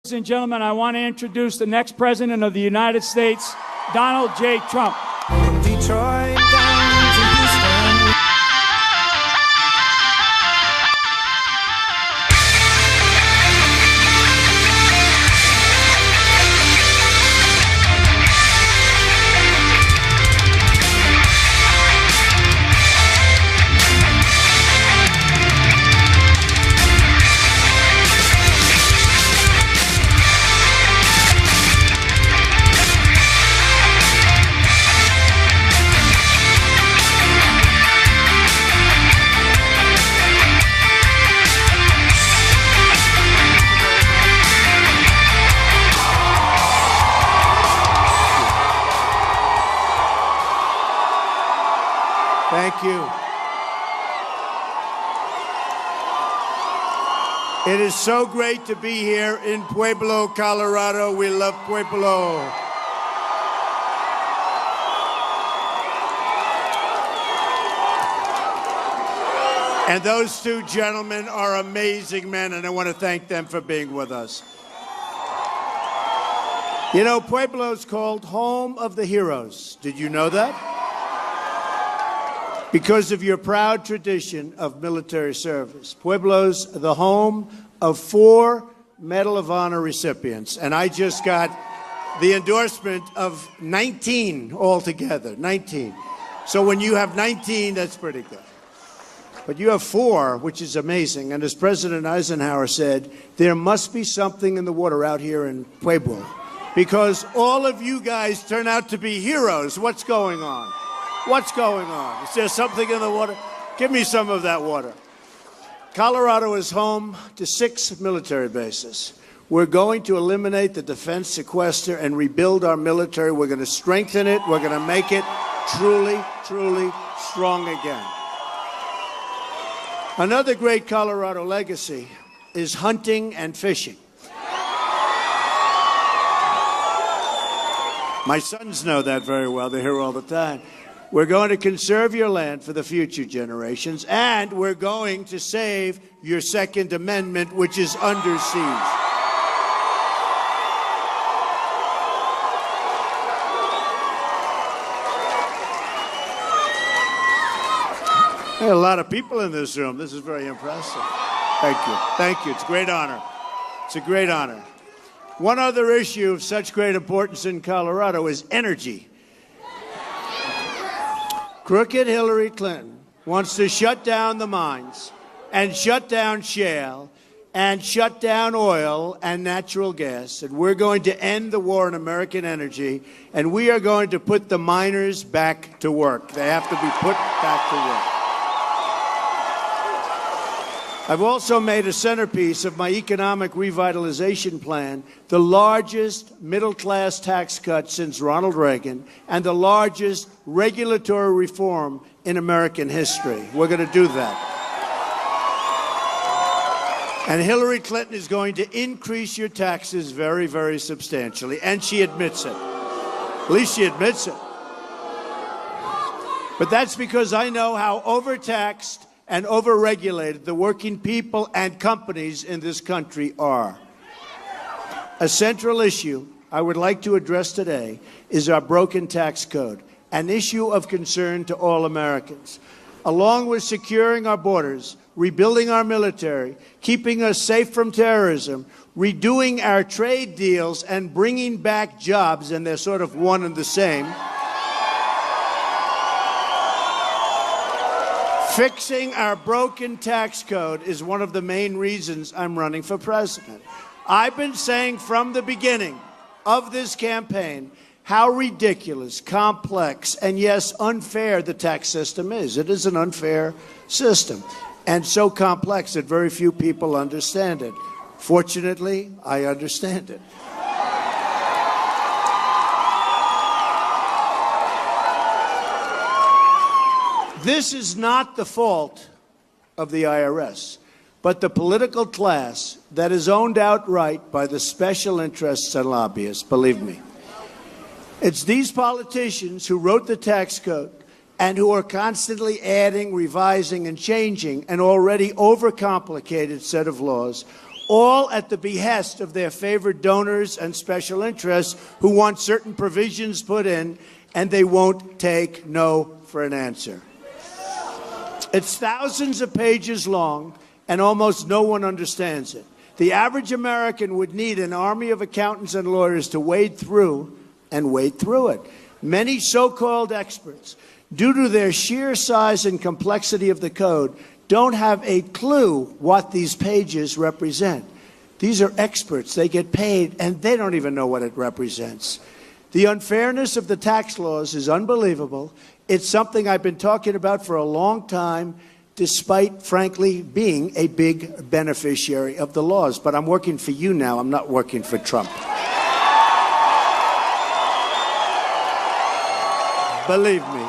Ladies and gentlemen, I want to introduce the next president of the United States, Donald J. Trump. From Detroit down to Houston. Thank you. It is so great to be here in Pueblo, Colorado. We love Pueblo. And those two gentlemen are amazing men, and I want to thank them for being with us. You know, Pueblo is called home of the heroes. Did you know that? Because of your proud tradition of military service. Pueblo's the home of 4 Medal of Honor recipients, and I just got the endorsement of 19 altogether, 19. So when you have 19, that's pretty good. But you have 4, which is amazing, and as President Eisenhower said, there must be something in the water out here in Pueblo, because all of you guys turn out to be heroes. What's going on? What's going on? Is there something in the water? Give me some of that water. Colorado is home to 6 military bases. We're going to eliminate the defense sequester and rebuild our military. We're going to strengthen it. We're going to make it truly, truly strong again. Another great Colorado legacy is hunting and fishing. My sons know that very well. They're here all the time. We're going to conserve your land for the future generations, and we're going to save your Second Amendment, which is under siege. There are a lot of people in this room. This is very impressive. Thank you. Thank you. It's a great honor. It's a great honor. One other issue of such great importance in Colorado is energy. Crooked Hillary Clinton wants to shut down the mines and shut down shale and shut down oil and natural gas. And we're going to end the war on American energy, and we are going to put the miners back to work. They have to be put back to work. I've also made a centerpiece of my economic revitalization plan the largest middle-class tax cut since Ronald Reagan and the largest regulatory reform in American history. We're going to do that. And Hillary Clinton is going to increase your taxes very, very substantially, and she admits it. At least she admits it. But that's because I know how overtaxed and overregulated the working people and companies in this country are. A central issue I would like to address today is our broken tax code, an issue of concern to all Americans. Along with securing our borders, rebuilding our military, keeping us safe from terrorism, redoing our trade deals, and bringing back jobs, and they're sort of one and the same, fixing our broken tax code is one of the main reasons I'm running for president. I've been saying from the beginning of this campaign how ridiculous, complex, and yes, unfair the tax system is. It is an unfair system, and so complex that very few people understand it. Fortunately, I understand it. This is not the fault of the IRS, but the political class that is owned outright by the special interests and lobbyists, believe me. It's these politicians who wrote the tax code and who are constantly adding, revising, and changing an already overcomplicated set of laws, all at the behest of their favored donors and special interests who want certain provisions put in, and they won't take no for an answer. It's thousands of pages long, and almost no one understands it. The average American would need an army of accountants and lawyers to wade through it. Many so-called experts, due to their sheer size and complexity of the code, don't have a clue what these pages represent. These are experts. They get paid, and they don't even know what it represents. The unfairness of the tax laws is unbelievable. It's something I've been talking about for a long time, despite, frankly, being a big beneficiary of the laws. But I'm working for you now. I'm not working for Trump. Believe me.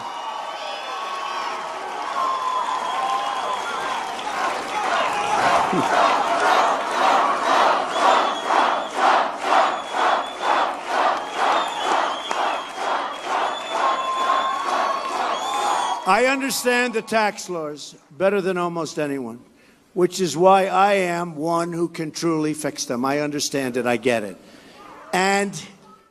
I understand the tax laws better than almost anyone, which is why I am one who can truly fix them. I understand it. I get it. And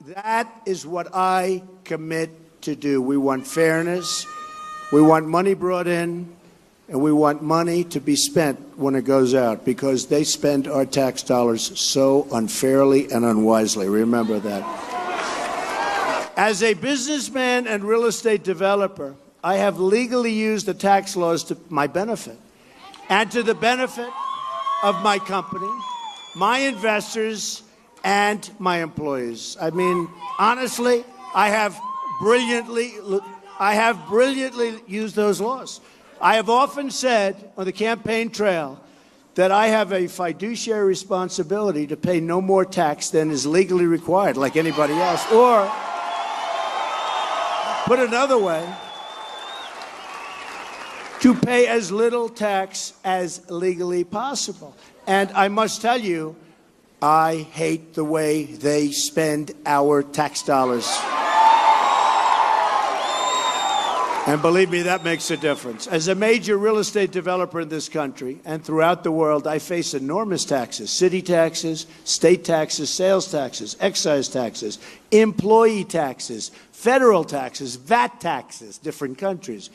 that is what I commit to do. We want fairness. We want money brought in, and we want money to be spent when it goes out, because they spend our tax dollars so unfairly and unwisely. Remember that. As a businessman and real estate developer, I have legally used the tax laws to my benefit and to the benefit of my company, my investors, and my employees. I mean, honestly, I have brilliantly used those laws. I have often said on the campaign trail that I have a fiduciary responsibility to pay no more tax than is legally required, like anybody else. Or, put another way, to pay as little tax as legally possible. And I must tell you, I hate the way they spend our tax dollars. And believe me, that makes a difference. As a major real estate developer in this country and throughout the world, I face enormous taxes: city taxes, state taxes, sales taxes, excise taxes, employee taxes, federal taxes, VAT taxes, different countries.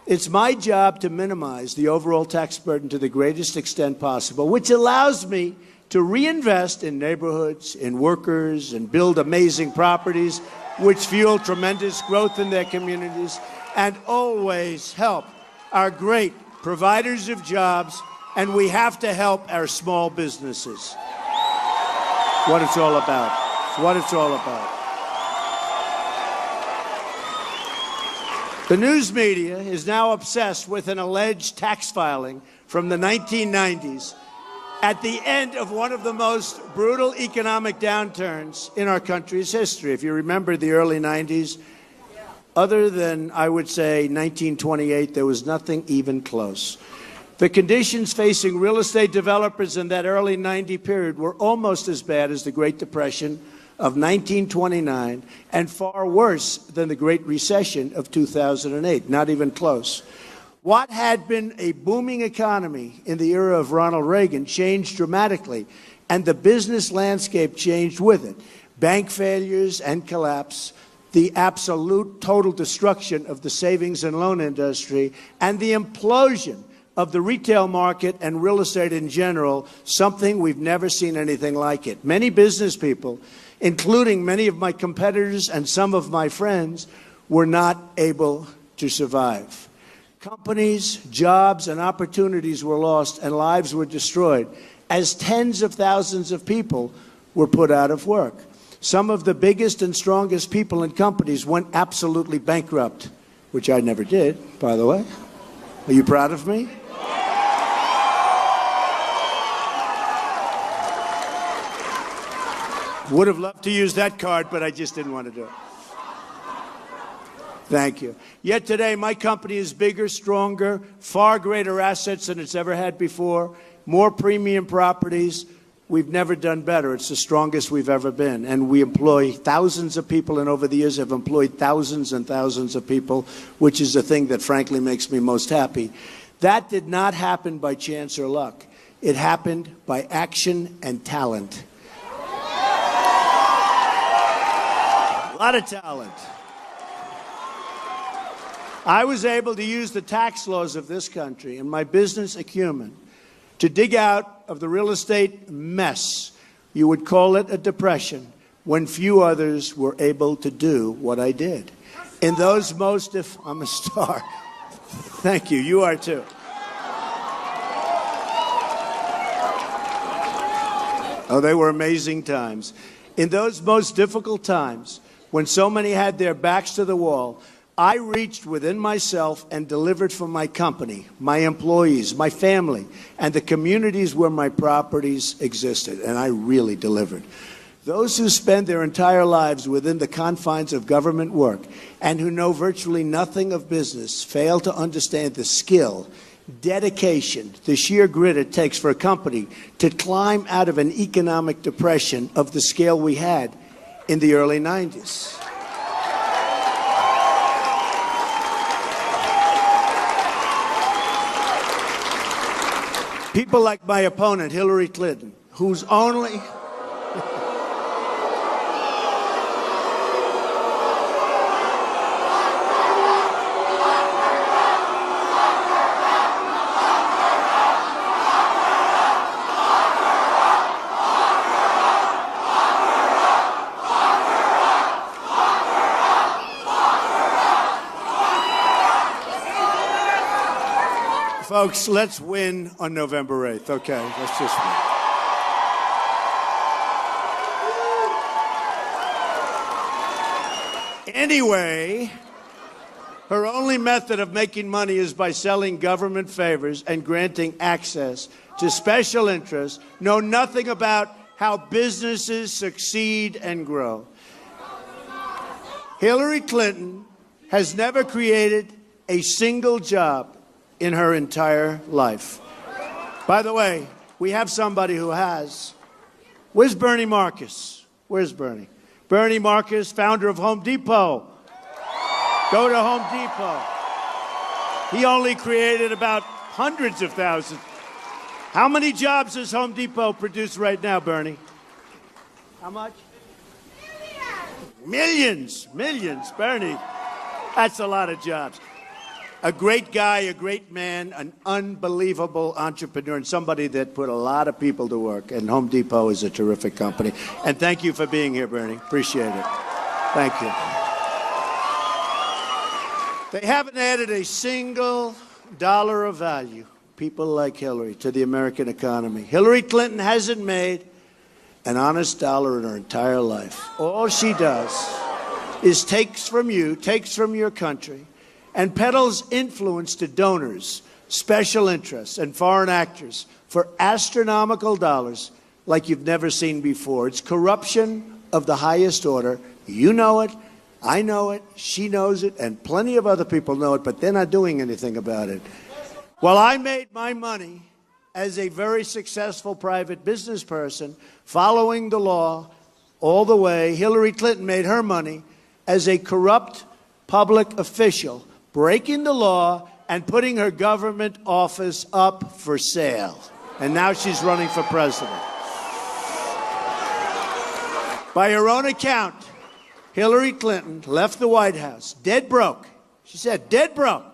It's my job to minimize the overall tax burden to the greatest extent possible, which allows me to reinvest in neighborhoods, in workers, and build amazing properties which fuel tremendous growth in their communities, and always help our great providers of jobs, and we have to help our small businesses. What it's all about. It's what it's all about. The news media is now obsessed with an alleged tax filing from the 1990s at the end of one of the most brutal economic downturns in our country's history. If you remember the early 90s, other than, I would say, 1928, there was nothing even close. The conditions facing real estate developers in that early 90 period were almost as bad as the Great Depression of 1929 and far worse than the Great Recession of 2008, not even close. What had been a booming economy in the era of Ronald Reagan changed dramatically, and the business landscape changed with it. Bank failures and collapse, the absolute total destruction of the savings and loan industry, and the implosion of the retail market and real estate in general, something we've never seen anything like it. Many business people, including many of my competitors and some of my friends, were not able to survive. Companies, jobs, and opportunities were lost, and lives were destroyed as tens of thousands of people were put out of work. Some of the biggest and strongest people in companies went absolutely bankrupt, which I never did, by the way. Are you proud of me? Would have loved to use that card, but I just didn't want to do it. Thank you. Yet today, my company is bigger, stronger, far greater assets than it's ever had before, more premium properties. We've never done better. It's the strongest we've ever been. And we employ thousands of people, and over the years have employed thousands and thousands of people, which is the thing that frankly makes me most happy. That did not happen by chance or luck. It happened by action and talent. A lot of talent. I was able to use the tax laws of this country and my business acumen to dig out of the real estate mess, you would call it a depression, when few others were able to do what I did. In those most, if I'm a star, thank you, you are too. Oh, they were amazing times. In those most difficult times, when so many had their backs to the wall, I reached within myself and delivered for my company, my employees, my family, and the communities where my properties existed, and I really delivered. Those who spend their entire lives within the confines of government work and who know virtually nothing of business fail to understand the skill, dedication, the sheer grit it takes for a company to climb out of an economic depression of the scale we had in the early 90s. People like my opponent, Hillary Clinton, whose only... Folks, let's win on November 8th. Okay, let's just win. Anyway, her only method of making money is by selling government favors and granting access to special interests, know nothing about how businesses succeed and grow. Hillary Clinton has never created a single job in her entire life. By the way, we have somebody who has. Where's Bernie Marcus? Where's Bernie? Bernie Marcus, founder of Home Depot. Go to Home Depot. He only created about hundreds of thousands. How many jobs does Home Depot produce right now, Bernie? How much? Millions. Millions, Bernie. That's a lot of jobs. A great guy, a great man, an unbelievable entrepreneur, and somebody that put a lot of people to work. And Home Depot is a terrific company. And thank you for being here, Bernie. Appreciate it. Thank you. They haven't added a single dollar of value, people like Hillary, to the American economy. Hillary Clinton hasn't made an honest dollar in her entire life. All she does is takes from you, takes from your country, and peddles influence to donors, special interests, and foreign actors for astronomical dollars like you've never seen before. It's corruption of the highest order. You know it, I know it, she knows it, and plenty of other people know it, but they're not doing anything about it. Well, I made my money as a very successful private business person, following the law all the way. Hillary Clinton made her money as a corrupt public official, breaking the law and putting her government office up for sale. And now she's running for president. By her own account, Hillary Clinton left the White House dead broke. She said, dead broke.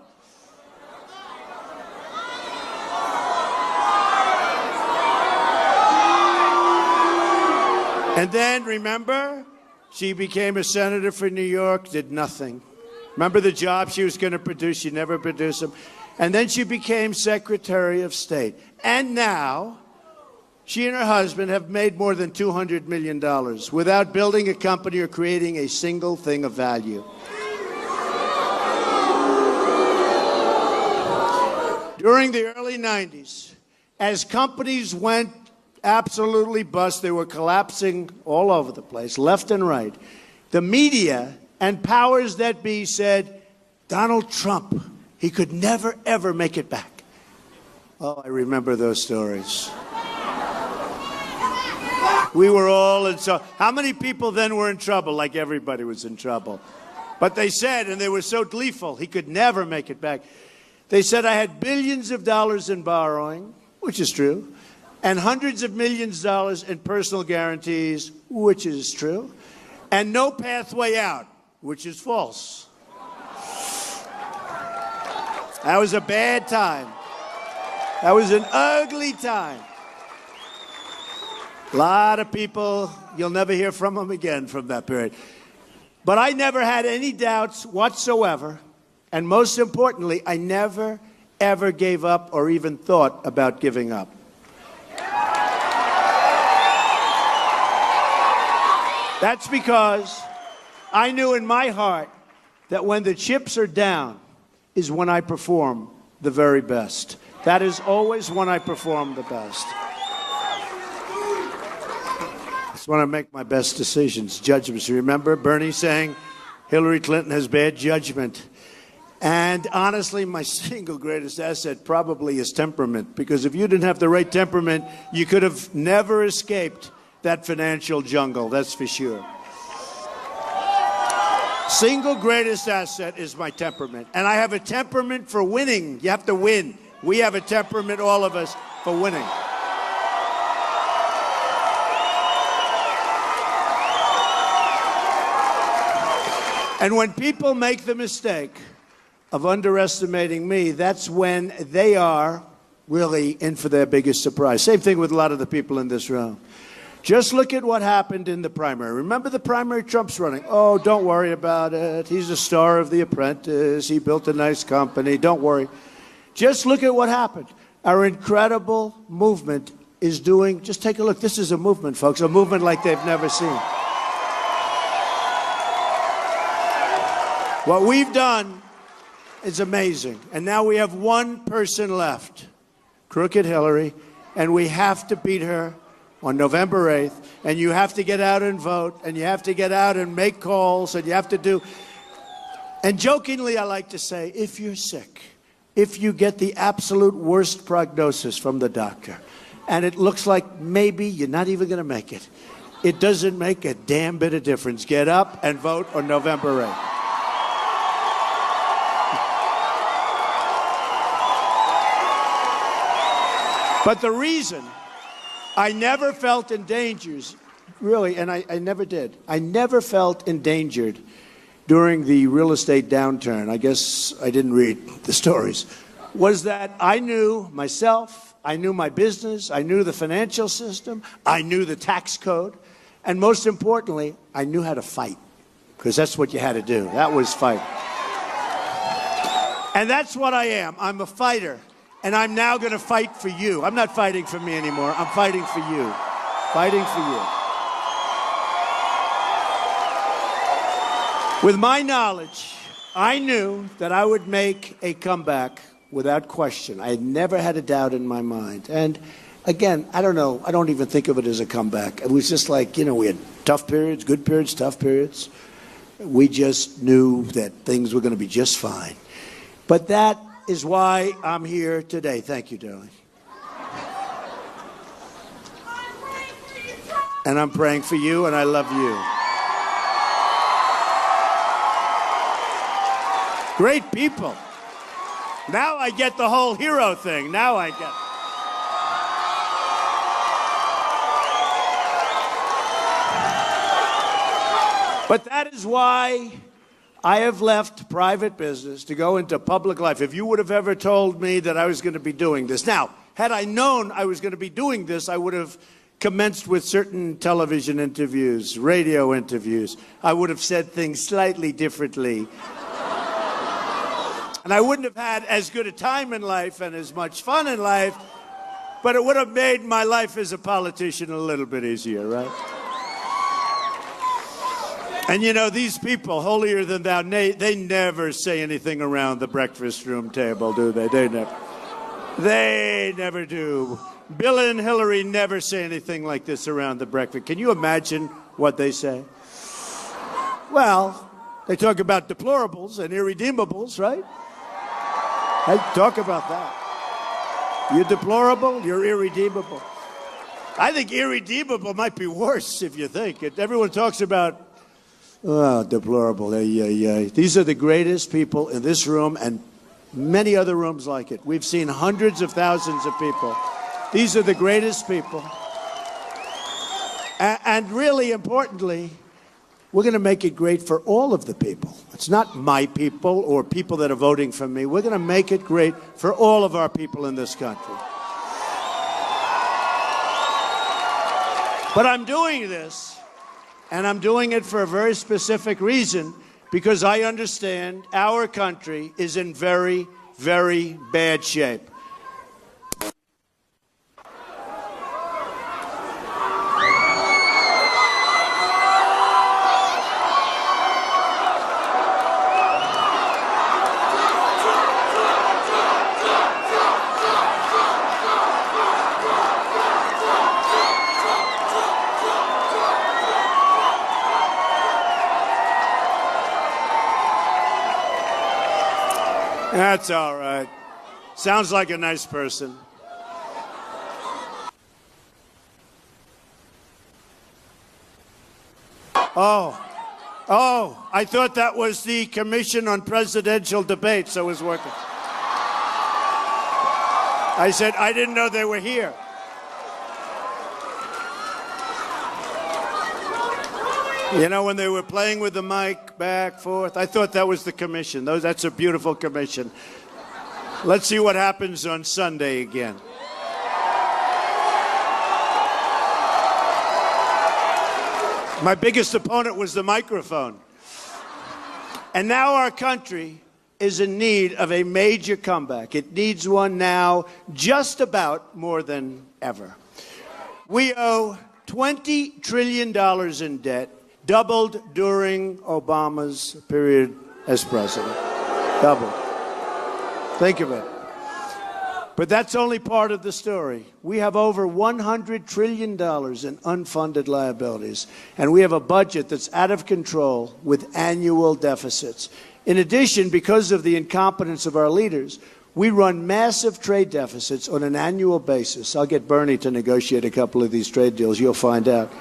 And then, remember, she became a senator for New York, did nothing. Remember the job she was going to produce? She never produced them. And then she became Secretary of State. And now, she and her husband have made more than $200 million without building a company or creating a single thing of value. During the early 90s, as companies went absolutely bust, they were collapsing all over the place, left and right, the media and powers that be said, Donald Trump, he could never, ever make it back. Oh, I remember those stories. We were all in so. How many people then were in trouble? Like everybody was in trouble. But they said, and they were so gleeful, he could never make it back. They said I had billions of dollars in borrowing, which is true. and hundreds of millions of dollars in personal guarantees, which is true, and no pathway out, which is false. That was a bad time. That was an ugly time. A lot of people, you'll never hear from them again from that period. But I never had any doubts whatsoever. And most importantly, I never, ever gave up or even thought about giving up. That's because I knew in my heart that when the chips are down is when I perform the very best. That is always when I perform the best. When I make my best decisions, judgments. You remember Bernie saying Hillary Clinton has bad judgment. And honestly, my single greatest asset probably is temperament, because if you didn't have the right temperament, you could have never escaped that financial jungle, that's for sure. Single greatest asset is my temperament. And I have a temperament for winning. You have to win. We have a temperament, all of us, for winning. And when people make the mistake of underestimating me, that's when they are really in for their biggest surprise. Same thing with a lot of the people in this room. Just look at what happened in the primary. Remember the primary? Trump's running. Oh, don't worry about it. He's a star of The Apprentice. He built a nice company. Don't worry. Just look at what happened. Our incredible movement is doing, just take a look. This is a movement, folks, a movement like they've never seen. What we've done is amazing. And now we have one person left, Crooked Hillary, and we have to beat her on November 8th. And you have to get out and vote, and you have to get out and make calls, and you have to do. And jokingly, I like to say, if you're sick, if you get the absolute worst prognosis from the doctor, and it looks like maybe you're not even going to make it, it doesn't make a damn bit of difference. Get up and vote on November 8th. But the reason I never felt endangered, really, and I never did, I never felt endangered during the real estate downturn, I guess I didn't read the stories, was that I knew myself, I knew my business, I knew the financial system, I knew the tax code, and most importantly, I knew how to fight, because that's what you had to do. That was fight. And that's what I am. I'm a fighter. And I'm now going to fight for you. I'm not fighting for me anymore. I'm fighting for you. Fighting for you. With my knowledge, I knew that I would make a comeback without question. I had never had a doubt in my mind. And again, I don't know. I don't even think of it as a comeback. It was just like, we had tough periods, good periods, tough periods. We just knew that things were going to be just fine. But that is why I'm here today. Thank you, darling. And I'm praying for you, and I love you. Great people. Now I get the whole hero thing. Now I get it. But that is why I have left private business to go into public life. If you would have ever told me that I was going to be doing this. Now, had I known I was going to be doing this, I would have commenced with certain television interviews, radio interviews. I would have said things slightly differently. And I wouldn't have had as good a time in life and as much fun in life, but it would have made my life as a politician a little bit easier, right? And these people, holier than thou, they never say anything around the breakfast room table, do they? They never do. Bill and Hillary never say anything like this around the breakfast. Can you imagine what they say? Well, they talk about deplorables and irredeemables, right? They talk about that. You're deplorable, you're irredeemable. I think irredeemable might be worse if you think it. Everyone talks about deplorable. These are the greatest people in this room and many other rooms like it. We've seen hundreds of thousands of people These are the greatest people. And really importantly, we're going to make it great for all of the people. It's not my people or people that are voting for me. We're going to make it great for all of our people in this country. But I'm doing this, and I'm doing it for a very specific reason, because I understand our country is in very, very bad shape. That's all right. Sounds like a nice person. Oh, I thought that was the Commission on Presidential Debates that was working. I said, I didn't know they were here. You know, when they were playing with the mic back, forth, I thought that was the commission. That's a beautiful commission. Let's see what happens on Sunday again. My biggest opponent was the microphone. And now our country is in need of a major comeback. It needs one now just about more than ever. We owe $20 trillion in debt. Doubled during Obama's period as president. Doubled. Think of it. But that's only part of the story. We have over $100 trillion in unfunded liabilities, and we have a budget that's out of control with annual deficits. In addition, because of the incompetence of our leaders, we run massive trade deficits on an annual basis. I'll get Bernie to negotiate a couple of these trade deals. You'll find out.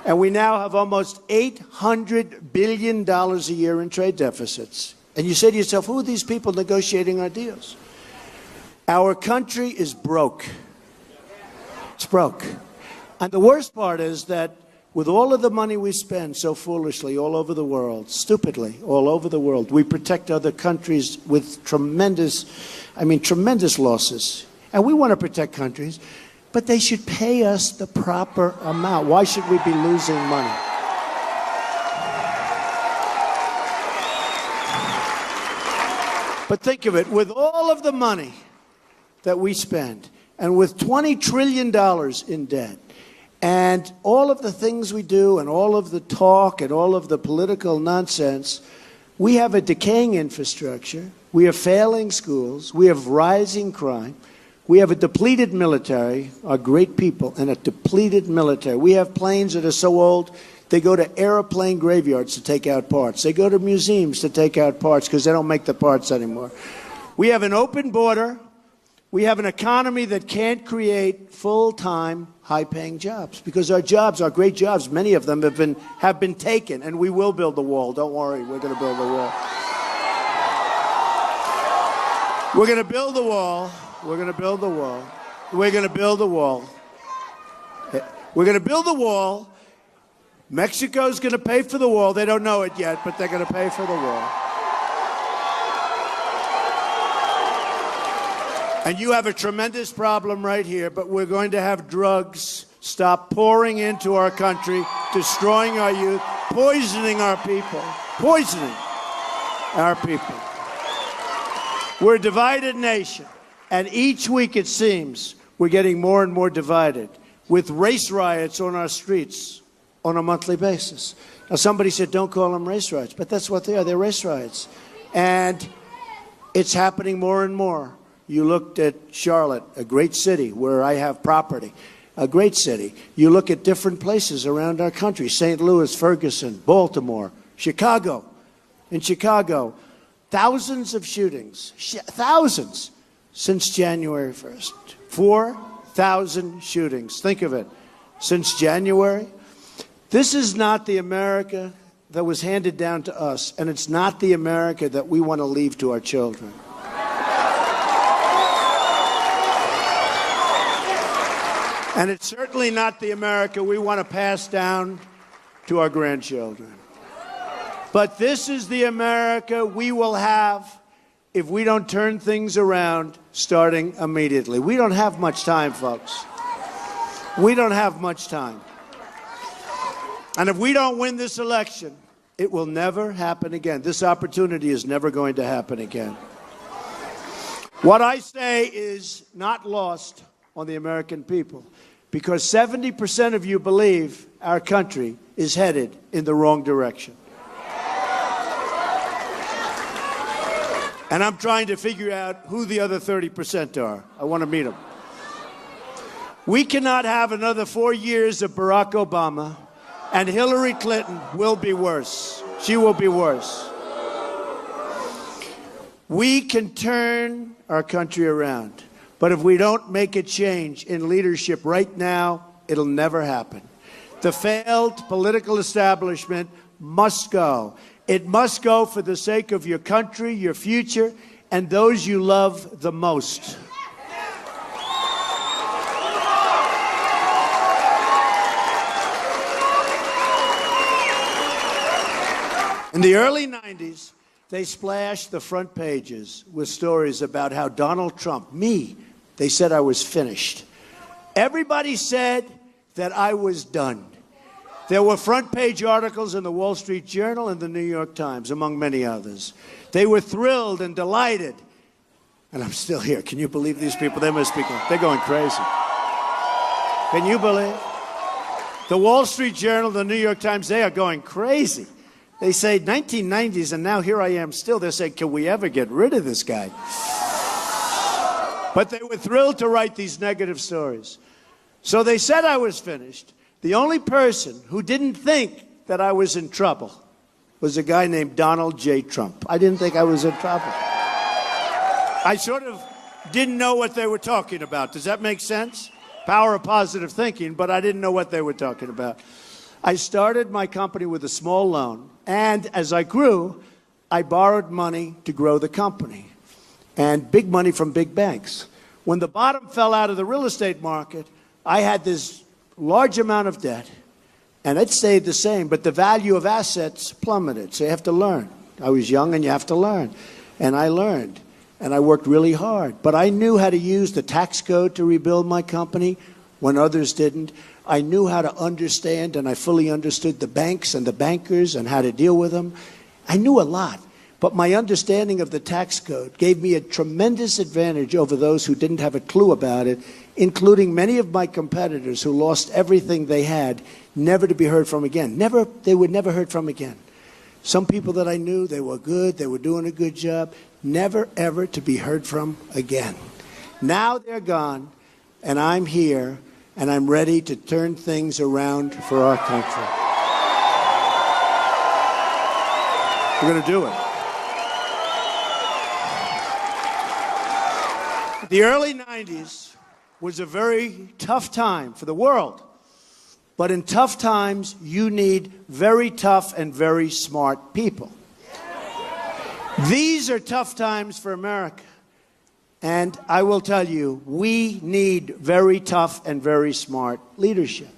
And we now have almost $800 billion a year in trade deficits. And you say to yourself, who are these people negotiating our deals? Our country is broke. It's broke. And the worst part is that with all of the money we spend so foolishly all over the world, stupidly all over the world, we protect other countries with tremendous losses. And we want to protect countries. But they should pay us the proper amount. Why should we be losing money? But think of it, with all of the money that we spend, and with $20 trillion in debt, and all of the things we do, and all of the talk, and all of the political nonsense, we have a decaying infrastructure, we have failing schools, we have rising crime, we have a depleted military, our great people, and a depleted military. We have planes that are so old, they go to airplane graveyards to take out parts. They go to museums to take out parts because they don't make the parts anymore. We have an open border. We have an economy that can't create full-time, high-paying jobs because our jobs, our great jobs, many of them have been taken, and we will build the wall. Don't worry, we're going to build the wall. We're going to build the wall. We're going to build the wall. We're going to build the wall. We're going to build the wall. Mexico's going to pay for the wall. They don't know it yet, but they're going to pay for the wall. And you have a tremendous problem right here, but we're going to have drugs stop pouring into our country, destroying our youth, poisoning our people. Poisoning our people. We're a divided nation. And each week, it seems, we're getting more and more divided with race riots on our streets on a monthly basis. Now, somebody said, don't call them race riots, but that's what they are. They're race riots. And it's happening more and more. You looked at Charlotte, a great city where I have property, a great city. You look at different places around our country, St. Louis, Ferguson, Baltimore, Chicago. In Chicago, thousands of shootings, thousands. Since January 1st, 4,000 shootings. Think of it. Since January. This is not the America that was handed down to us, and it's not the America that we want to leave to our children. And it's certainly not the America we want to pass down to our grandchildren. But this is the America we will have if we don't turn things around starting immediately. We don't have much time, folks. We don't have much time. And if we don't win this election, it will never happen again. This opportunity is never going to happen again. What I say is not lost on the American people, because 70% of you believe our country is headed in the wrong direction. And I'm trying to figure out who the other 30% are. I want to meet them. We cannot have another 4 years of Barack Obama, and Hillary Clinton will be worse. She will be worse. We can turn our country around, but if we don't make a change in leadership right now, it'll never happen. The failed political establishment must go. It must go for the sake of your country, your future, and those you love the most. In the early 90s, they splashed the front pages with stories about how Donald Trump, they said I was finished. Everybody said that I was done. There were front page articles in the Wall Street Journal and the New York Times, among many others. They were thrilled and delighted. And I'm still here. Can you believe these people? They must be going, they're going crazy. Can you believe? The Wall Street Journal, the New York Times, they are going crazy. They say 1990s, and now here I am still. They're saying, can we ever get rid of this guy? But they were thrilled to write these negative stories. So they said I was finished. The only person who didn't think that I was in trouble was a guy named Donald J. Trump. I didn't think I was in trouble. I sort of didn't know what they were talking about. Does that make sense? Power of positive thinking, but I didn't know what they were talking about. I started my company with a small loan, and as I grew, I borrowed money to grow the company, and big money from big banks. When the bottom fell out of the real estate market, I had this large amount of debt, and it stayed the same, but the value of assets plummeted, so you have to learn. I was young, and you have to learn, and I learned, and I worked really hard, but I knew how to use the tax code to rebuild my company when others didn't. I knew how to understand, and I fully understood the banks and the bankers and how to deal with them. I knew a lot, but my understanding of the tax code gave me a tremendous advantage over those who didn't have a clue about it, including many of my competitors who lost everything they had, never to be heard from again. They were never heard from again. Some people that I knew, they were good, they were doing a good job, never ever to be heard from again. Now they're gone, and I'm here, and I'm ready to turn things around for our country. We're going to do it. The early 90s was a very tough time for the world. But in tough times, you need very tough and very smart people. These are tough times for America. And I will tell you, we need very tough and very smart leadership.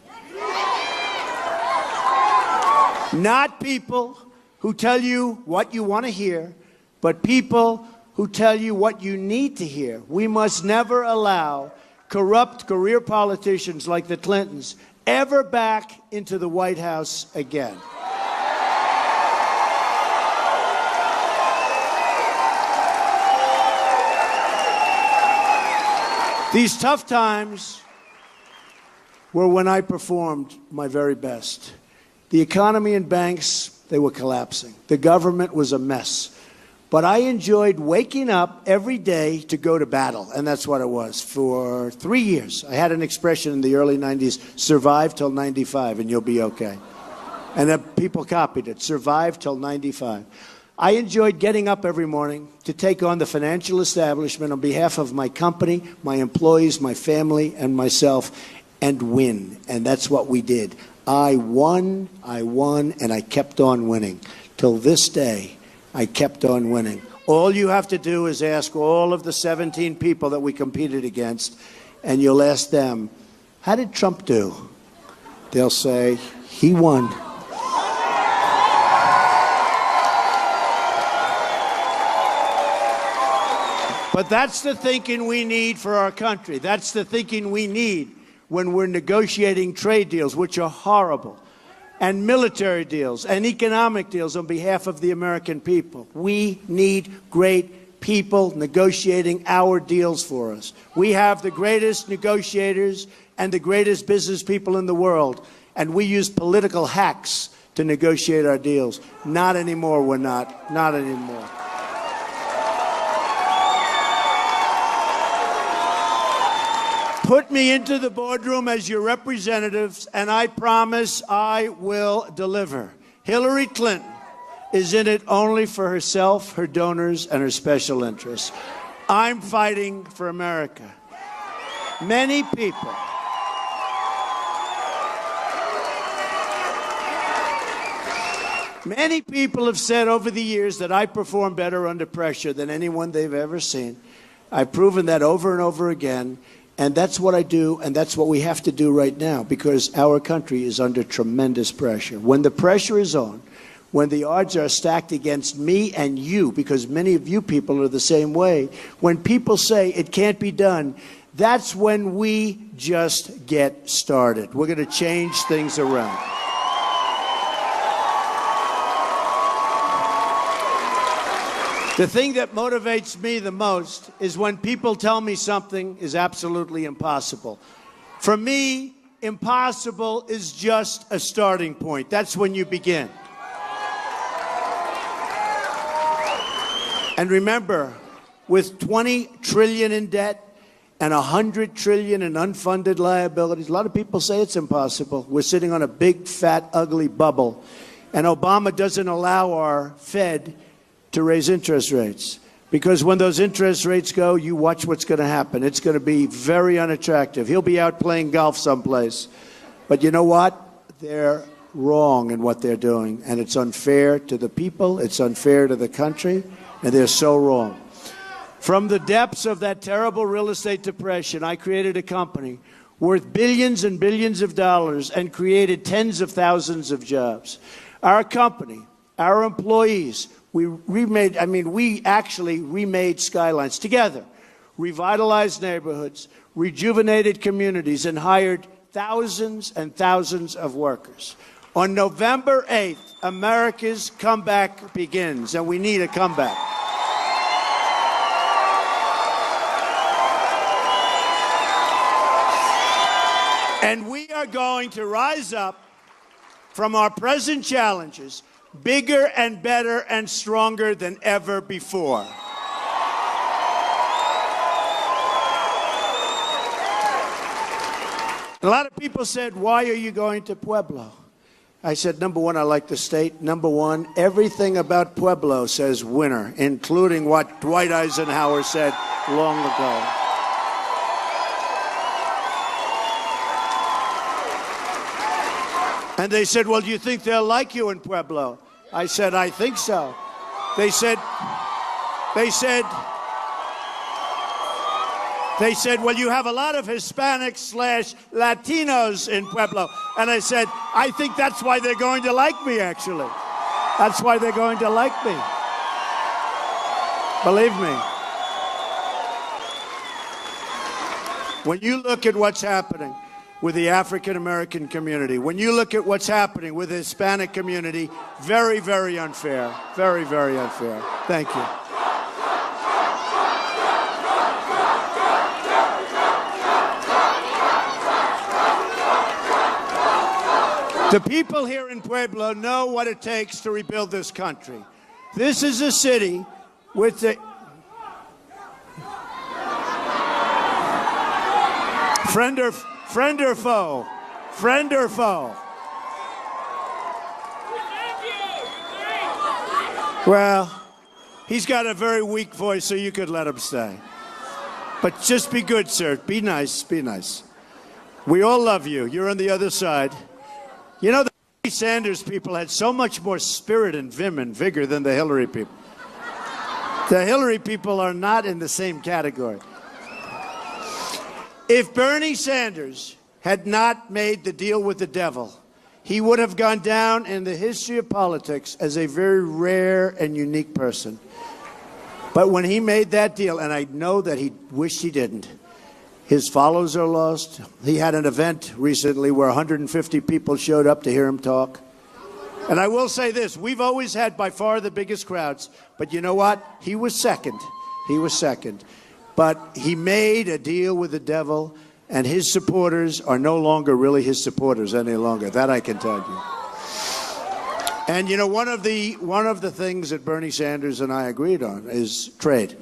Not people who tell you what you want to hear, but people who tell you what you need to hear. We must never allow corrupt career politicians like the Clintons ever back into the White House again. These tough times were when I performed my very best. The economy and banks, they were collapsing. The government was a mess. But I enjoyed waking up every day to go to battle, and that's what it was. For 3 years, I had an expression in the early 90s, survive till 95 and you'll be okay. And then people copied it, survive till 95. I enjoyed getting up every morning to take on the financial establishment on behalf of my company, my employees, my family, and myself, and win. And that's what we did. I won, and I kept on winning. Till this day, I kept on winning. All you have to do is ask all of the 17 people that we competed against, and you'll ask them how did Trump do? They'll say, he won. But that's the thinking we need for our country. That's the thinking we need when we're negotiating trade deals, which are horrible, and military deals and economic deals on behalf of the American people. We need great people negotiating our deals for us. We have the greatest negotiators and the greatest business people in the world, and we use political hacks to negotiate our deals. Not anymore, we're not. Not anymore. Put me into the boardroom as your representatives, and I promise I will deliver. Hillary Clinton is in it only for herself, her donors, and her special interests. I'm fighting for America. Many people have said over the years that I perform better under pressure than anyone they've ever seen. I've proven that over and over again. And that's what I do, and that's what we have to do right now, because our country is under tremendous pressure. When the pressure is on, when the odds are stacked against me and you, because many of you people are the same way, when people say it can't be done, that's when we just get started. We're going to change things around. The thing that motivates me the most is when people tell me something is absolutely impossible. For me, impossible is just a starting point. That's when you begin. And remember, with $20 trillion in debt and $100 trillion in unfunded liabilities, a lot of people say it's impossible. We're sitting on a big, fat, ugly bubble. And Obama doesn't allow our Fed to raise interest rates, because when those interest rates go, you watch what's going to happen. It's going to be very unattractive. He'll be out playing golf someplace. But you know what? They're wrong in what they're doing, and it's unfair to the people, it's unfair to the country, and they're so wrong. From the depths of that terrible real estate depression, I created a company worth billions and billions of dollars and created tens of thousands of jobs. Our company, our employees, we actually remade skylines together, revitalized neighborhoods, rejuvenated communities, and hired thousands and thousands of workers. On November 8th, America's comeback begins, and we need a comeback. And we are going to rise up from our present challenges bigger and better and stronger than ever before. A lot of people said, why are you going to Pueblo? I said, number one, I like the state. Number one, everything about Pueblo says winner, including what Dwight Eisenhower said long ago. And they said, well, do you think they'll like you in Pueblo? I said, I think so. They said, well, you have a lot of Hispanics / Latinos in Pueblo. And I said, I think that's why they're going to like me, actually. That's why they're going to like me. Believe me. When you look at what's happening with the African-American community, when you look at what's happening with the Hispanic community, very, very unfair. Very, very unfair. Thank you. The people here in Pueblo know what it takes to rebuild this country. This is a city with the... Friend or foe? Friend or foe? Well, he's got a very weak voice, so you could let him stay. But just be good, sir. Be nice. Be nice. We all love you. You're on the other side. You know, the Bernie Sanders people had so much more spirit and vim and vigor than the Hillary people. The Hillary people are not in the same category. If Bernie Sanders had not made the deal with the devil, he would have gone down in the history of politics as a very rare and unique person. But when he made that deal, and I know that he wished he didn't, his followers are lost. He had an event recently where 150 people showed up to hear him talk. And I will say this, we've always had by far the biggest crowds, but you know what? He was second. He was second. But he made a deal with the devil, and his supporters are no longer really his supporters any longer. That I can tell you. And you know, one of the things that Bernie Sanders and I agreed on is trade.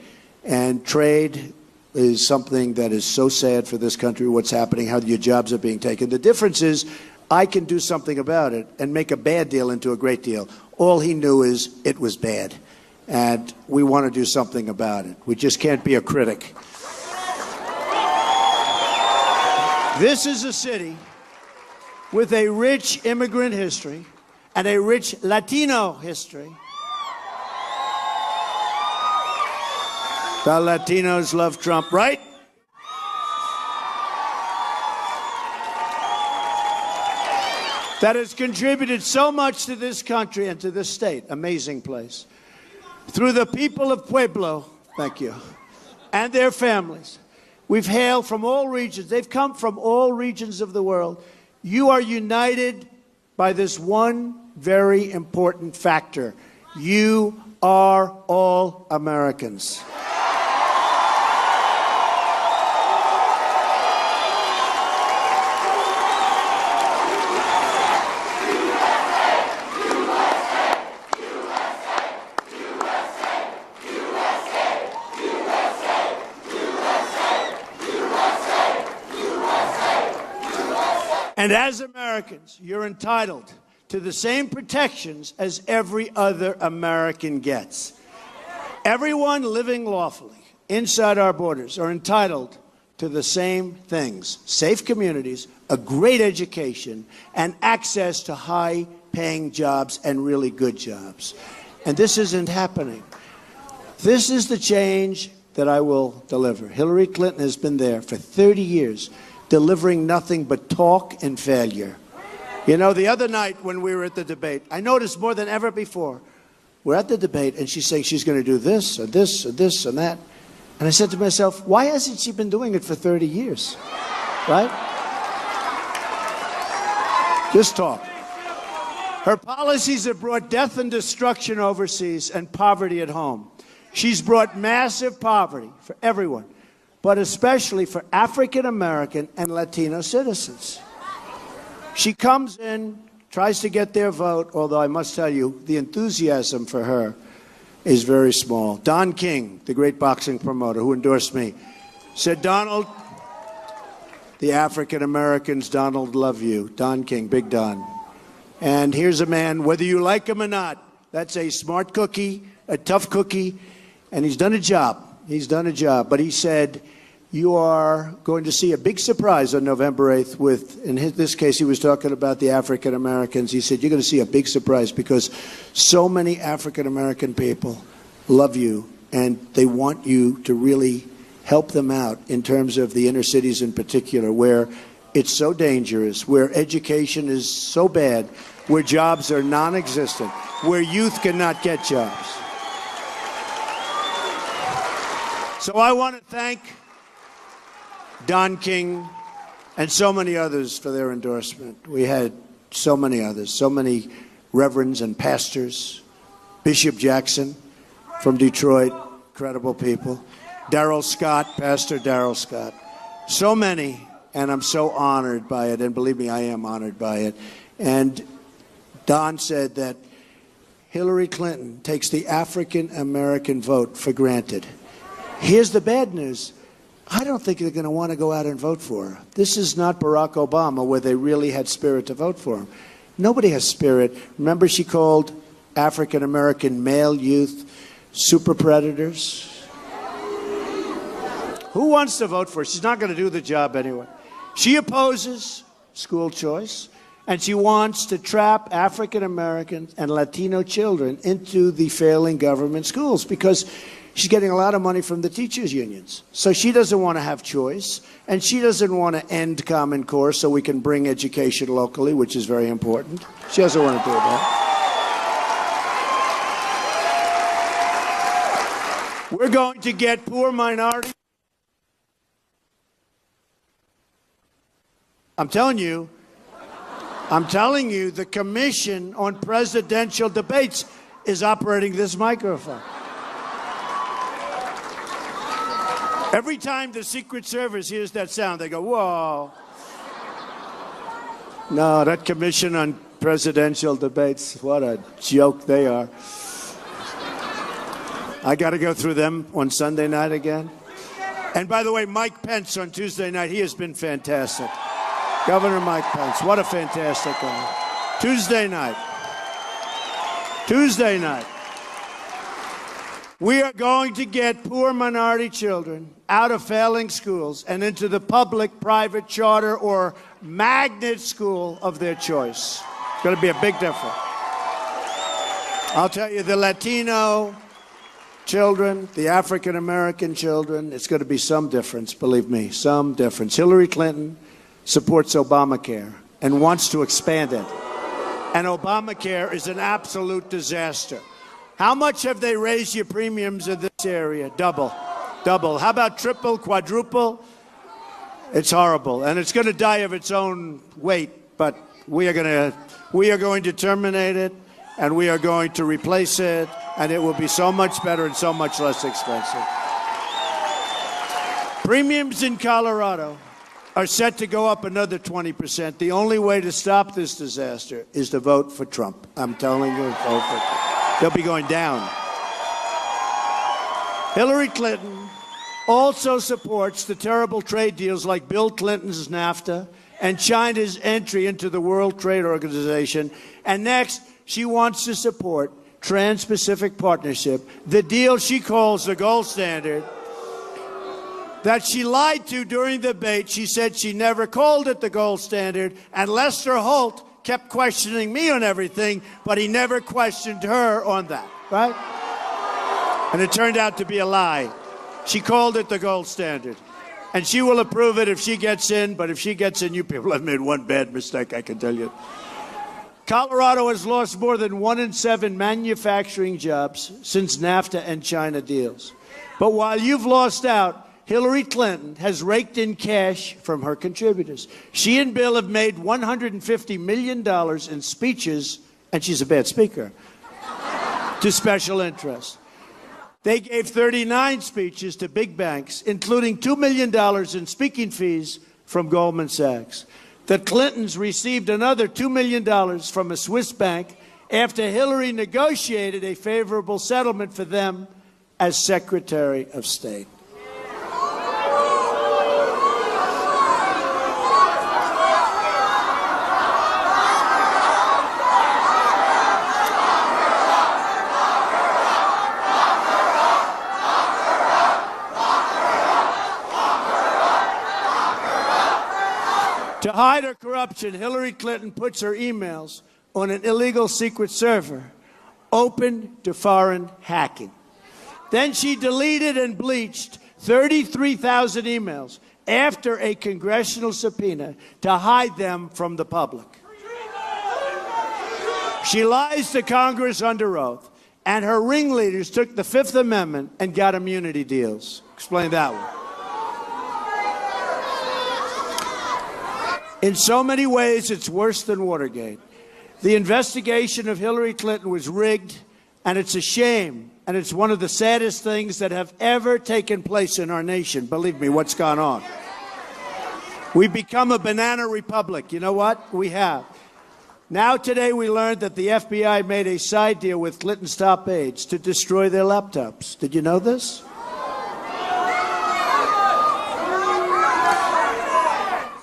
And trade is something that is so sad for this country, what's happening, how your jobs are being taken. The difference is I can do something about it and make a bad deal into a great deal. All he knew is it was bad. And we want to do something about it. We just can't be a critic. This is a city with a rich immigrant history and a rich Latino history. The Latinos love Trump, right? That has contributed so much to this country and to this state. Amazing place. Through the people of Pueblo, thank you, and their families. We've hailed from all regions. They've come from all regions of the world. You are united by this one very important factor. You are all Americans. And as Americans, you're entitled to the same protections as every other American gets. Everyone living lawfully inside our borders are entitled to the same things: safe communities, a great education, and access to high-paying jobs and really good jobs. And this isn't happening. This is the change that I will deliver. Hillary Clinton has been there for 30 years, delivering nothing but talk and failure. You know, the other night when we were at the debate, I noticed more than ever before, we're at the debate and she's saying she's going to do this or this or this and that. And I said to myself, why hasn't she been doing it for 30 years? Right? Just talk. Her policies have brought death and destruction overseas and poverty at home. She's brought massive poverty for everyone, but especially for African American and Latino citizens. She comes in, tries to get their vote, although I must tell you, the enthusiasm for her is very small. Don King, the great boxing promoter who endorsed me, said, Donald, the African Americans, Donald, love you. Don King, Big Don. And here's a man, whether you like him or not, that's a smart cookie, a tough cookie, and he's done a job. He's done a job. But he said, you are going to see a big surprise on November 8th with, in this case, he was talking about the African Americans. He said, you're going to see a big surprise because so many African American people love you and they want you to really help them out in terms of the inner cities in particular, where it's so dangerous, where education is so bad, where jobs are non-existent, where youth cannot get jobs. So I want to thank Don King and so many others for their endorsement. We had so many others, so many reverends and pastors. Bishop Jackson from Detroit, incredible people. Darrell Scott, Pastor Darrell Scott. So many, and I'm so honored by it, and believe me, I am honored by it. And Don said that Hillary Clinton takes the African American vote for granted. Here's the bad news. I don't think they're going to want to go out and vote for her. This is not Barack Obama, where they really had spirit to vote for him. Nobody has spirit. Remember, she called African-American male youth super predators? Who wants to vote for her? She's not going to do the job anyway. She opposes school choice, And she wants to trap African Americans and Latino children into the failing government schools because she's getting a lot of money from the teachers' unions. So she doesn't want to have choice, and she doesn't want to end Common Core so we can bring education locally, which is very important. She doesn't want to do that. We're going to get poor minority. I'm telling you, the Commission on Presidential Debates is operating this microphone. Every time the Secret Service hears that sound, they go, whoa. No, that Commission on Presidential Debates, what a joke they are. I got to go through them on Sunday night again. And by the way, Mike Pence on Tuesday night, he has been fantastic. Governor Mike Pence, what a fantastic guy. Tuesday night. We are going to get poor minority children out of failing schools and into the public, private, charter, or magnet school of their choice. It's going to be a big difference. I'll tell you, the Latino children, the African American children, it's going to be some difference, believe me, some difference. Hillary Clinton supports Obamacare and wants to expand it. And Obamacare is an absolute disaster. How much have they raised your premiums in this area? Double. How about triple, quadruple? It's horrible. And it's going to die of its own weight, but we are going to terminate it, and we are going to replace it, and it will be so much better and so much less expensive. Premiums in Colorado are set to go up another 20%. The only way to stop this disaster is to vote for Trump. I'm telling you, vote for Trump. They'll be going down. Hillary Clinton also supports the terrible trade deals like Bill Clinton's NAFTA and China's entry into the World Trade Organization. And next, she wants to support Trans-Pacific Partnership, the deal she calls the gold standard, that she lied to during the debate. She said she never called it the gold standard, and Lester Holt kept questioning me on everything, but he never questioned her on that, right? And it turned out to be a lie. She called it the gold standard. And she will approve it if she gets in, but if she gets in, you people have made one bad mistake, I can tell you. Colorado has lost more than 1 in 7 manufacturing jobs since NAFTA and China deals. But while you've lost out, Hillary Clinton has raked in cash from her contributors. She and Bill have made $150 million in speeches, and she's a bad speaker, to special interests. They gave 39 speeches to big banks, including $2 million in speaking fees from Goldman Sachs. The Clintons received another $2 million from a Swiss bank after Hillary negotiated a favorable settlement for them as Secretary of State. To hide her corruption, Hillary Clinton puts her emails on an illegal secret server open to foreign hacking. Then she deleted and bleached 33,000 emails after a congressional subpoena to hide them from the public. She lies to Congress under oath, and her ringleaders took the Fifth Amendment and got immunity deals. Explain that one. In so many ways, it's worse than Watergate. The investigation of Hillary Clinton was rigged, and it's a shame, and it's one of the saddest things that have ever taken place in our nation. Believe me, what's gone on. We've become a banana republic. You know what? We have. Now today we learned that the FBI made a side deal with Clinton's top aides to destroy their laptops. Did you know this?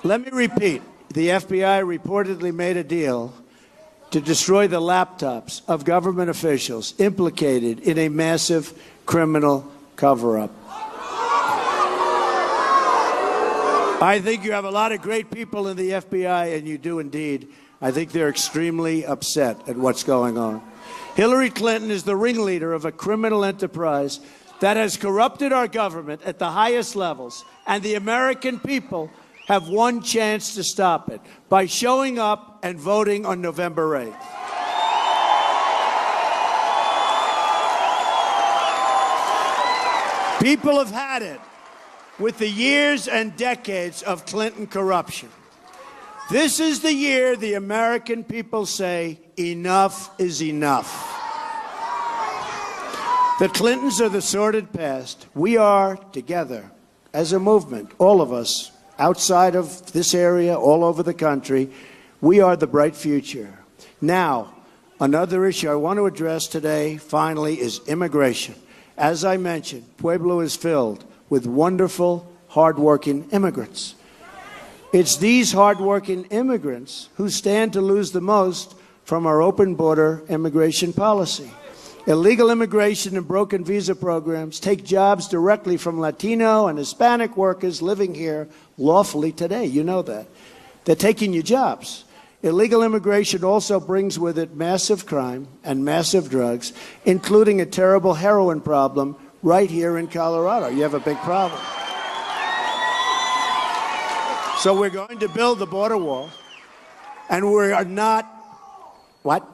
Let me repeat. The FBI reportedly made a deal to destroy the laptops of government officials implicated in a massive criminal cover-up. I think you have a lot of great people in the FBI, and you do indeed. I think they're extremely upset at what's going on. Hillary Clinton is the ringleader of a criminal enterprise that has corrupted our government at the highest levels, and the American people have one chance to stop it by showing up and voting on November 8th. People have had it with the years and decades of Clinton corruption. This is the year the American people say, enough is enough. The Clintons are the sordid past. We are together as a movement, all of us, outside of this area, all over the country. We are the bright future. Now, another issue I want to address today, finally, is immigration. As I mentioned, Pueblo is filled with wonderful, hardworking immigrants. It's these hardworking immigrants who stand to lose the most from our open border immigration policy. Illegal immigration and broken visa programs take jobs directly from Latino and Hispanic workers living here lawfully today. You know that. They're taking your jobs. Illegal immigration also brings with it massive crime and massive drugs, including a terrible heroin problem right here in Colorado. You have a big problem. So we're going to build the border wall, and we are not... What?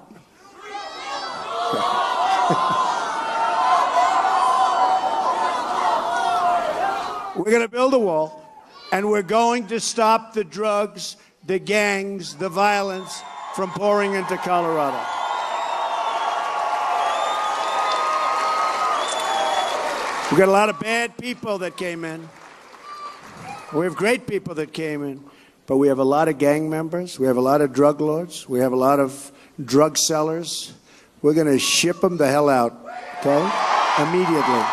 We're going to build a wall, and we're going to stop the drugs, the gangs, the violence from pouring into Colorado. We've got a lot of bad people that came in. We have great people that came in, but we have a lot of gang members. We have a lot of drug lords. We have a lot of drug sellers. We're going to ship them the hell out, okay? Immediately.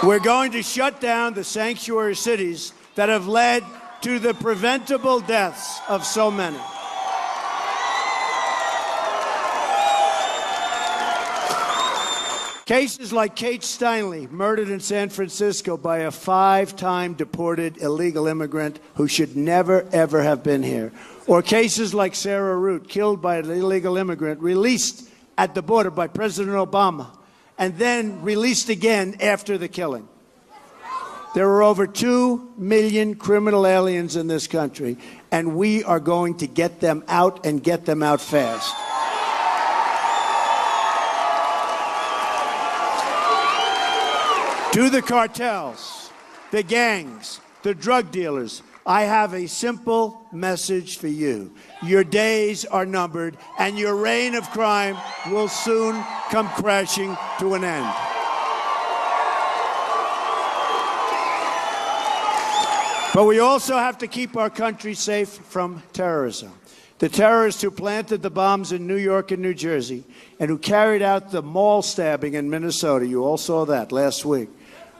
We're going to shut down the sanctuary cities that have led to the preventable deaths of so many. Cases like Kate Steinle, murdered in San Francisco by a 5-time deported illegal immigrant who should never, ever have been here. Or cases like Sarah Root, killed by an illegal immigrant, released at the border by President Obama, and then released again after the killing. There are over 2 million criminal aliens in this country, and we are going to get them out and get them out fast. To the cartels, the gangs, the drug dealers, I have a simple message for you. Your days are numbered, and your reign of crime will soon come crashing to an end. But we also have to keep our country safe from terrorism. The terrorists who planted the bombs in New York and New Jersey and who carried out the mall stabbing in Minnesota, you all saw that last week,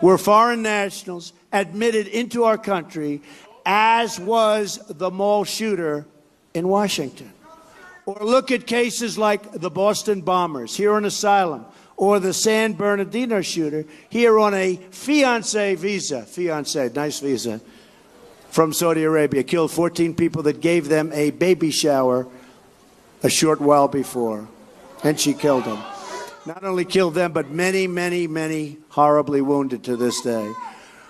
were foreign nationals admitted into our country, as was the mall shooter in Washington. Or look at cases like the Boston bombers here on asylum, or the San Bernardino shooter here on a fiancé visa, nice visa, from Saudi Arabia, killed 14 people that gave them a baby shower a short while before, and she killed them. Not only killed them, but many, many, many horribly wounded to this day.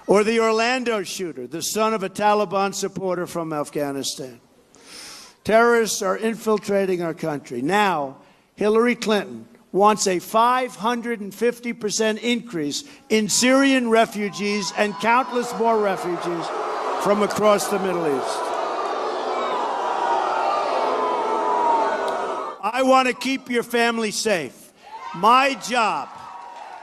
Or the Orlando shooter, the son of a Taliban supporter from Afghanistan. Terrorists are infiltrating our country. Now, Hillary Clinton wants a 550% increase in Syrian refugees and countless more refugees from across the Middle East. I want to keep your family safe. My job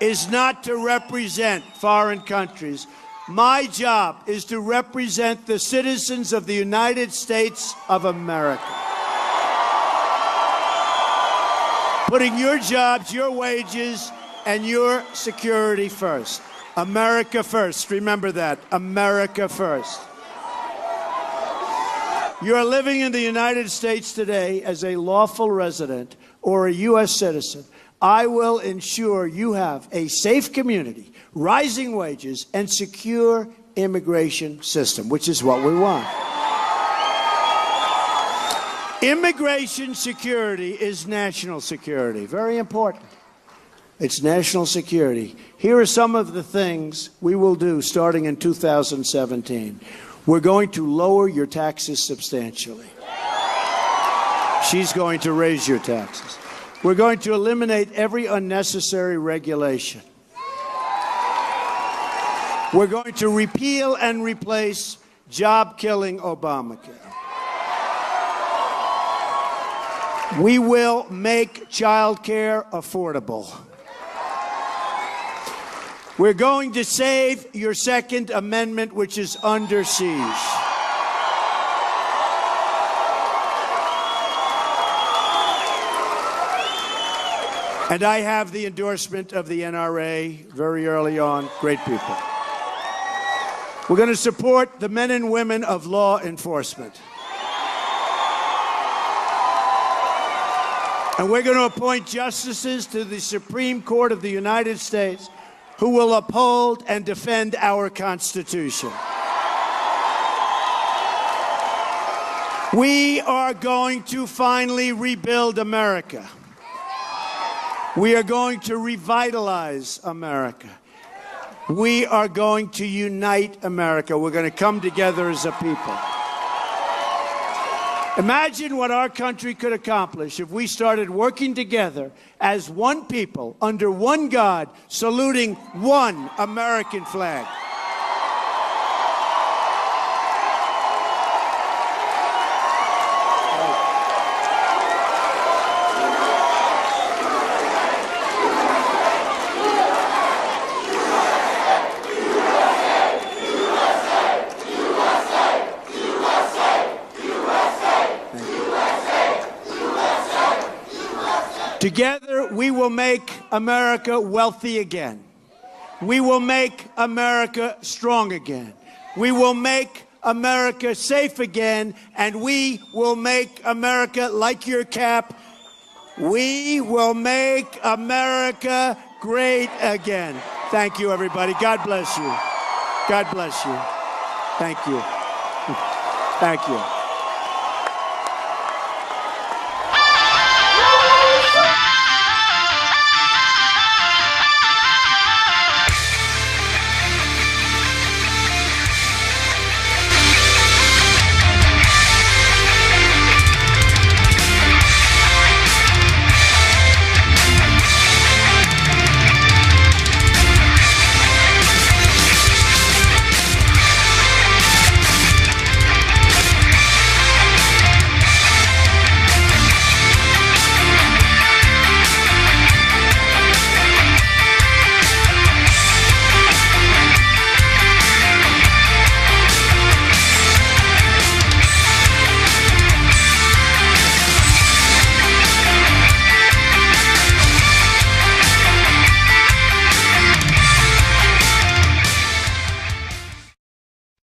is not to represent foreign countries. My job is to represent the citizens of the United States of America. Putting your jobs, your wages, and your security first. America first. Remember that. America first. You are living in the United States today as a lawful resident or a U.S. citizen. I will ensure you have a safe community, rising wages, and secure immigration system, which is what we want. Immigration security is national security. Very important. It's national security. Here are some of the things we will do starting in 2017. We're going to lower your taxes substantially. She's going to raise your taxes. We're going to eliminate every unnecessary regulation. We're going to repeal and replace job-killing Obamacare. We will make child care affordable. We're going to save your Second Amendment, which is under siege. And I have the endorsement of the NRA very early on. Great people. We're going to support the men and women of law enforcement. And we're going to appoint justices to the Supreme Court of the United States who will uphold and defend our Constitution. We are going to finally rebuild America. We are going to revitalize America. We are going to unite America. We're going to come together as a people. Imagine what our country could accomplish if we started working together as one people, under one God, saluting one American flag. Together, we will make America wealthy again. We will make America strong again. We will make America safe again, and we will make America, like your cap, we will make America great again. Thank you, everybody. God bless you. God bless you. Thank you. Thank you.